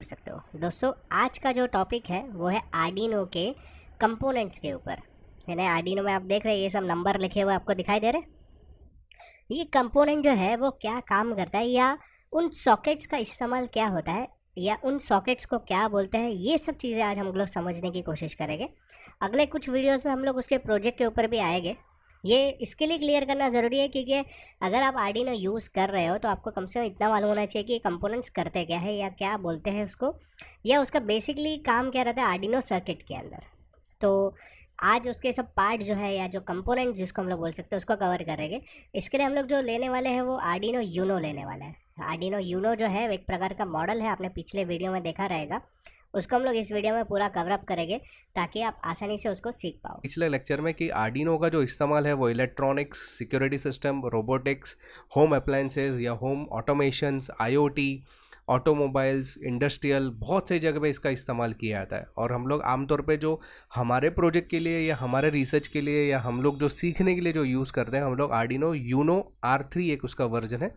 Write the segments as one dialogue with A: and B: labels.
A: सकते हो। दोस्तों आज का जो टॉपिक है वो है आर्डिनो के कंपोनेंट्स के ऊपर। यानी आर्डिनो में आप देख रहे हैं ये सब नंबर लिखे हुए आपको दिखाई दे रहे हैं। ये कंपोनेंट जो है वो क्या काम करता है, या उन सॉकेट्स का इस्तेमाल क्या होता है, या उन सॉकेट्स को क्या बोलते हैं, ये सब चीज़ें आज हम लोग समझने की कोशिश करेंगे। अगले कुछ वीडियोस में हम लोग उसके प्रोजेक्ट के ऊपर भी आएंगे। ये इसके लिए क्लियर करना ज़रूरी है क्योंकि अगर आप आर्डिनो यूज़ कर रहे हो तो आपको कम से कम इतना मालूम होना चाहिए कि ये कंपोनेंट्स करते क्या है या क्या बोलते हैं उसको, या उसका बेसिकली काम क्या रहता है आर्डिनो सर्किट के अंदर। तो आज उसके सब पार्ट जो है या जो कंपोनेंट जिसको हम लोग बोल सकते हैं उसको कवर करेंगे। इसके लिए हम लोग जो लेने वाले हैं वो आर्डिनो यूनो लेने वाले हैं। आर्डिनो यूनो जो है एक प्रकार का मॉडल है, आपने पिछले वीडियो में देखा रहेगा, उसको हम लोग इस वीडियो में पूरा कवर अप करेंगे ताकि आप आसानी से उसको सीख पाओ।
B: पिछले लेक्चर में कि आर्डिनो का जो इस्तेमाल है वो electronics, security system, robotics, home appliances या home automations, IoT, automobiles, industrial, बहुत सी जगह पे इसका इस्तेमाल किया जाता है। और हम लोग आमतौर पे जो हमारे प्रोजेक्ट के लिए या हमारे रिसर्च के लिए या हम लोग जो सीखने के लिए जो यूज़ करते हैं, हम लोग आर्डिनो यूनो R3 एक उसका वर्जन है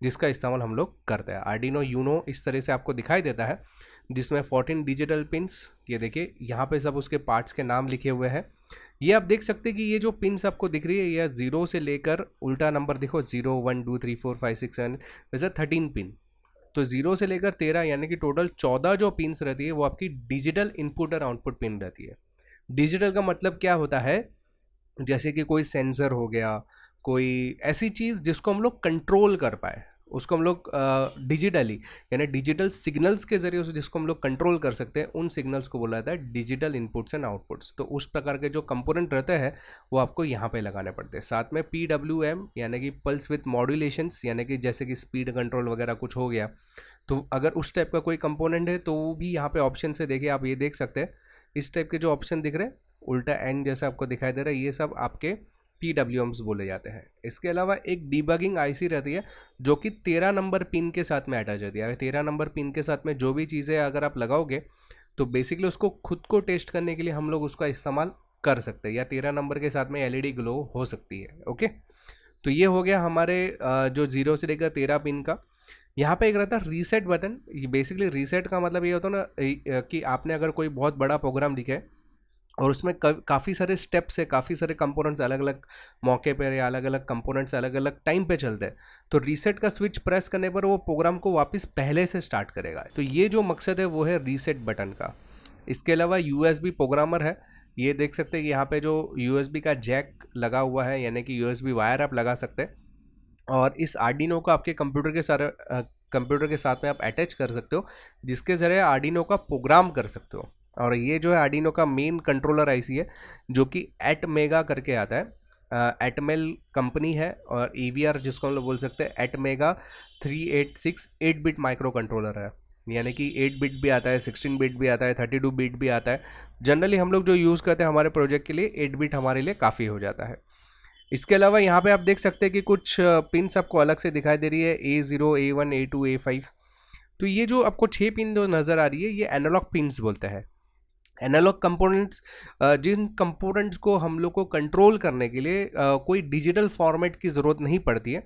B: जिसका इस्तेमाल हम लोग करते हैं। आर्डिनो यूनो इस तरह से आपको दिखाई देता है जिसमें 14 डिजिटल पिंस, ये देखिए यहाँ पे सब उसके पार्ट्स के नाम लिखे हुए हैं। ये आप देख सकते हैं कि ये जो पिंस आपको दिख रही है ये 0 से लेकर उल्टा नंबर देखो 0 1 2 3 4 5 6 7 वैसे 13 पिन। तो 0 से लेकर 13 यानी कि टोटल 14 जो पिंस रहती है वो आपकी डिजिटल इनपुट और आउटपुट पिन रहती है। डिजिटल का मतलब क्या होता है, जैसे कि कोई सेंसर हो गया, कोई ऐसी चीज़ जिसको हम लोग कंट्रोल कर पाए उसको हम लोग डिजिटली यानी डिजिटल सिग्नल्स के जरिए उसे जिसको हम लोग कंट्रोल कर सकते हैं उन सिग्नल्स को बोला जाता है डिजिटल इनपुट्स एंड आउटपुट्स। तो उस प्रकार के जो कंपोनेंट रहते हैं वो आपको यहाँ पे लगाने पड़ते हैं। साथ में PWM यानी कि पल्स विथ मॉड्यूलेशंस, यानी कि जैसे कि स्पीड कंट्रोल वगैरह कुछ हो गया, तो अगर उस टाइप का कोई कंपोनेंट है तो वो भी यहाँ पे ऑप्शन से देखिए आप ये देख सकते हैं। इस टाइप के जो ऑप्शन दिख रहे हैं उल्टा एंड जैसा आपको दिखाई दे रहा है, ये सब आपके PWMs बोले जाते हैं। इसके अलावा एक डिबगिंग IC रहती है जो कि 13 नंबर पिन के साथ में अटैच रहती है। 13 नंबर पिन के साथ में जो भी चीज़ें अगर आप लगाओगे तो बेसिकली उसको खुद को टेस्ट करने के लिए हम लोग उसका इस्तेमाल कर सकते हैं, या 13 नंबर के साथ में LED ग्लो हो सकती है। ओके, तो ये हो गया हमारे जो 0 से लेकर 13 पिन का। यहाँ पे एक रहता है रीसेट बटन। ये बेसिकली रीसेट का मतलब ये होता है ना कि आपने अगर कोई बहुत बड़ा प्रोग्राम लिखा है और उसमें काफ़ी सारे स्टेप्स है, काफ़ी सारे कंपोनेंट्स अलग अलग मौके पर या अलग अलग कंपोनेंट्स अलग अलग टाइम पे चलते हैं, तो रीसेट का स्विच प्रेस करने पर वो प्रोग्राम को वापस पहले से स्टार्ट करेगा। तो ये जो मकसद है वो है रीसेट बटन का। इसके अलावा USB प्रोग्रामर है, ये देख सकते हैं कि यहाँ पे जो USB का जैक लगा हुआ है यानी कि USB वायर आप लगा सकते हैं, और इस आर्डिनो को आपके कंप्यूटर के साथ में आप अटैच कर सकते हो जिसके ज़रिए आर्डिनो का प्रोग्राम कर सकते हो। और ये जो है आर्डिनो का मेन कंट्रोलर IC है जो कि एटमेगा करके आता है। एटमेल कंपनी है और EVR जिसको हम लोग बोल सकते हैं एटमेगा 386 8 बिट माइक्रो कंट्रोलर है। यानी कि 8 बिट भी आता है, 16 बिट भी आता है, 32 बिट भी आता है। जनरली हम लोग जो यूज़ करते हैं हमारे प्रोजेक्ट के लिए 8 बिट हमारे लिए काफ़ी हो जाता है। इसके अलावा यहाँ पे आप देख सकते हैं कि कुछ पिन्स आपको अलग से दिखाई दे रही है, A0 A1 A2 A5। तो ये जो आपको 6 पिन जो नज़र आ रही है ये एनालॉग पिन्स बोलते हैं। एनालॉग कंपोनेंट्स, जिन कंपोनेंट्स को हम लोग को कंट्रोल करने के लिए कोई डिजिटल फॉर्मेट की ज़रूरत नहीं पड़ती है,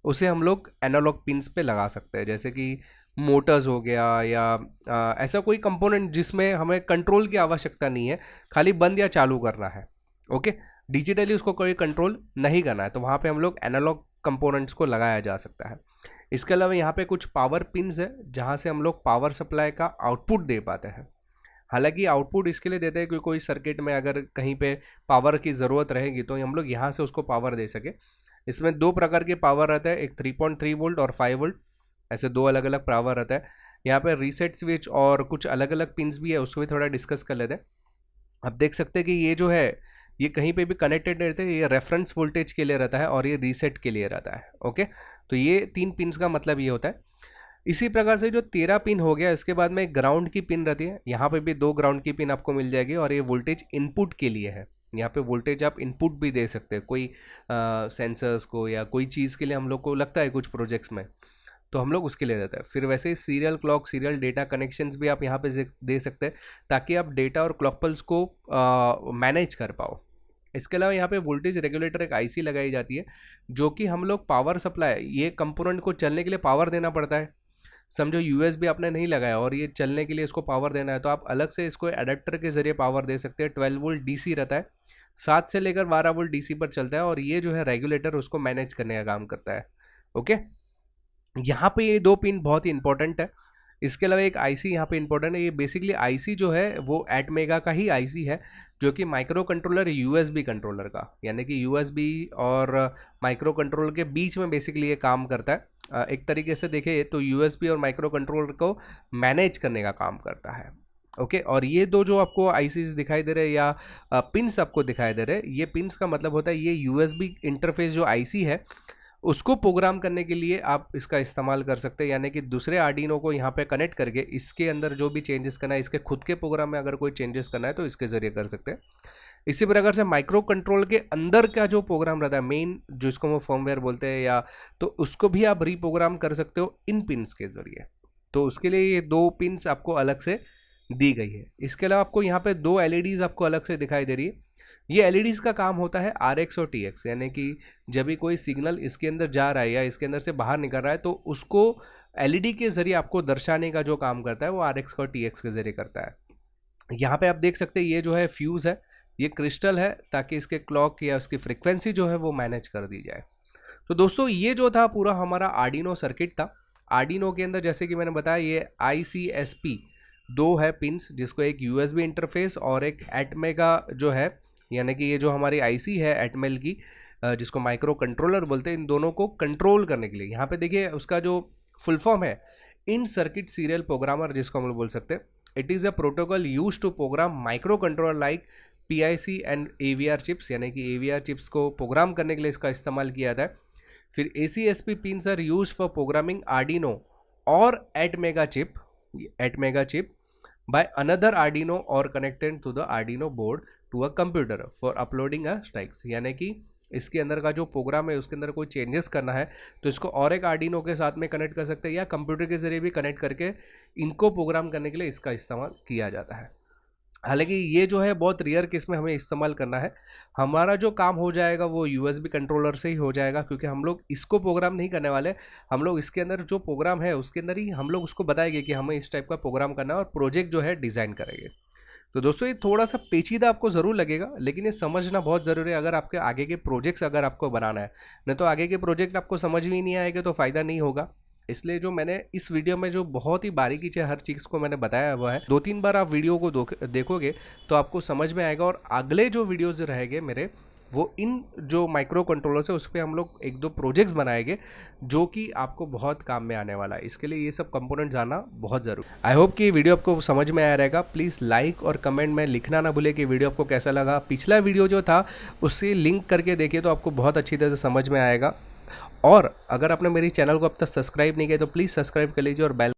B: उसे हम लोग एनालॉग पिन्स पे लगा सकते हैं। जैसे कि मोटर्स हो गया या ऐसा कोई कंपोनेंट जिसमें हमें कंट्रोल की आवश्यकता नहीं है, खाली बंद या चालू करना है। ओके, डिजिटली उसको कोई कंट्रोल नहीं करना है, तो वहाँ पे हम लोग एनालॉग कंपोनेंट्स को लगाया जा सकता है। इसके अलावा यहाँ पे कुछ पावर पिन्स है जहाँ से हम लोग पावर सप्लाई का आउटपुट दे पाते हैं। हालांकि आउटपुट इसके लिए देते हैं कि कोई सर्किट में अगर कहीं पे पावर की ज़रूरत रहेगी तो हम लोग यहाँ से उसको पावर दे सके। इसमें दो प्रकार के पावर रहता है, एक 3.3 वोल्ट और 5 वोल्ट, ऐसे दो अलग अलग पावर रहता है। यहाँ पे रीसेट स्विच और कुछ अलग अलग पिन्स भी है, उसको भी थोड़ा डिस्कस कर लेते हैं। आप देख सकते हैं कि ये जो है ये कहीं पे भी कनेक्टेड नहीं रहते, ये रेफरेंस वोल्टेज के लिए रहता है और ये रीसेट के लिए रहता है। ओके, तो ये 3 पिन्स का मतलब ये होता है। इसी प्रकार से जो 13 पिन हो गया, इसके बाद में ग्राउंड की पिन रहती है। यहाँ पे भी 2 ग्राउंड की पिन आपको मिल जाएगी और ये वोल्टेज इनपुट के लिए है। यहाँ पे वोल्टेज आप इनपुट भी दे सकते हैं कोई सेंसर्स को या कोई चीज़ के लिए हम लोग को लगता है कुछ प्रोजेक्ट्स में, तो हम लोग उसके लिए देते हैं। फिर वैसे ही serial clock, serial data connections भी आप यहाँ पे दे सकते हैं ताकि आप डेटा और क्लॉक पल्स को मैनेज कर पाओ। इसके अलावा यहाँ पे वोल्टेज रेगुलेटर एक IC लगाई जाती है जो कि हम लोग पावर सप्लाई, ये कंपोनेंट को चलने के लिए पावर देना पड़ता है, समझो USB आपने नहीं लगाया और ये चलने के लिए इसको पावर देना है, तो आप अलग से इसको एडेप्टर के ज़रिए पावर दे सकते हैं। 12 वोल्ट DC रहता है, 7 से लेकर 12 वोल्ट DC पर चलता है, और ये जो है रेगुलेटर उसको मैनेज करने का काम करता है। ओके, यहाँ पे ये 2 पिन बहुत ही इंपॉर्टेंट है। इसके अलावा एक आईसी यहाँ पे इंपॉर्टेंट है। ये बेसिकली आईसी जो है वो एटमेगा का ही आईसी है, जो कि माइक्रो कंट्रोलर यूएसबी कंट्रोलर का, यानी कि यूएसबी और माइक्रो कंट्रोलर के बीच में बेसिकली ये काम करता है। एक तरीके से देखें तो यूएसबी और माइक्रो कंट्रोलर को मैनेज करने का काम करता है। ओके, और ये दो जो आपको आईसीज दिखाई दे रहे हैं या पिन्स आपको दिखाई दे रहे हैं, ये पिन्स का मतलब होता है ये यूएसबी इंटरफेस जो आईसी है उसको प्रोग्राम करने के लिए आप इसका इस्तेमाल कर सकते हैं। यानी कि दूसरे आर्डिनो को यहाँ पे कनेक्ट करके इसके अंदर जो भी चेंजेस करना है, इसके खुद के प्रोग्राम में अगर कोई चेंजेस करना है तो इसके ज़रिए कर सकते हैं। इसी प्रकार से माइक्रो कंट्रोल के अंदर का जो प्रोग्राम रहता है मेन, जिसको वो फर्मवेयर बोलते हैं, या तो उसको भी आप रीप्रोग्राम कर सकते हो इन पिन्स के ज़रिए। तो उसके लिए ये 2 पिन्स आपको अलग से दी गई है। इसके अलावा आपको यहाँ पे 2 LEDs आपको अलग से दिखाई दे रही है। ये LEDs का काम होता है RX और TX, यानी कि जब भी कोई सिग्नल इसके अंदर जा रहा है या इसके अंदर से बाहर निकल रहा है तो उसको LED के ज़रिए आपको दर्शाने का जो काम करता है वो RX और TX के ज़रिए करता है। यहाँ पे आप देख सकते हैं ये जो है फ्यूज़ है, ये क्रिस्टल है, ताकि इसके क्लॉक या उसकी फ्रिक्वेंसी जो है वो मैनेज कर दी जाए। तो दोस्तों ये जो था पूरा हमारा आर्डिनो सर्किट था। आर्डिनो के अंदर जैसे कि मैंने बताया ये ICSP 2 है पिन्स, जिसको एक USB इंटरफेस और एक एटमेगा जो है, यानी कि ये जो हमारी आईसी है एटमेल की, जिसको माइक्रो कंट्रोलर बोलते हैं, इन दोनों को कंट्रोल करने के लिए। यहाँ पे देखिए उसका जो फुल फॉर्म है इन सर्किट सीरियल प्रोग्रामर, जिसको हम लोग बोल सकते हैं। It is a protocol use to program micro controller like PIC and AVR chips, यानी कि AVR चिप्स को प्रोग्राम करने के लिए इसका इस्तेमाल किया जाता है। फिर ACSP pins are use for programming Arduino और ATmega chip by another Arduino or connected to the Arduino board to a computer for uploading a strikes, यानी कि इसके अंदर का जो प्रोग्राम है उसके अंदर कोई चेंजेस करना है तो इसको और एक आर्डिनो के साथ में कनेक्ट कर सकते हैं, या कंप्यूटर के ज़रिए भी कनेक्ट करके इनको प्रोग्राम करने के लिए इसका इस्तेमाल किया जाता है। हालांकि ये जो है बहुत रेयर केस में हमें इस्तेमाल करना है। हमारा जो काम हो जाएगा वो USB कंट्रोलर से ही हो जाएगा, क्योंकि हम लोग इसको प्रोग्राम नहीं करने वाले। हम लोग इसके अंदर जो प्रोग्राम है उसके अंदर ही हम लोग उसको बताएंगे कि हमें इस टाइप का प्रोग्राम करना है और प्रोजेक्ट जो है डिज़ाइन करेंगे। तो दोस्तों ये थोड़ा सा पेचीदा आपको ज़रूर लगेगा, लेकिन ये समझना बहुत ज़रूरी है अगर आपके आगे के प्रोजेक्ट्स अगर आपको बनाना है। नहीं तो आगे के प्रोजेक्ट आपको समझ में ही नहीं आएगा तो फ़ायदा नहीं होगा। इसलिए जो मैंने इस वीडियो में जो बहुत ही बारीकी से हर चीज़ को मैंने बताया हुआ है, 2-3 बार आप वीडियो को देखोगे तो आपको समझ में आएगा। और अगले जो वीडियोज़ रहेंगे मेरे, वो इन जो माइक्रो कंट्रोलर्स है उस पर हम लोग 1-2 प्रोजेक्ट्स बनाएंगे जो कि आपको बहुत काम में आने वाला है। इसके लिए ये सब कंपोनेंट जानना बहुत ज़रूरी। आई होप कि वीडियो आपको समझ में आया रहेगा। प्लीज़ लाइक और कमेंट में लिखना ना भूले कि वीडियो आपको कैसा लगा। पिछला वीडियो जो था उससे लिंक करके देखिए तो आपको बहुत अच्छी तरह से समझ में आएगा। और अगर आपने मेरी चैनल को अब तक सब्सक्राइब नहीं किया तो प्लीज़ सब्सक्राइब कर लीजिए और बेल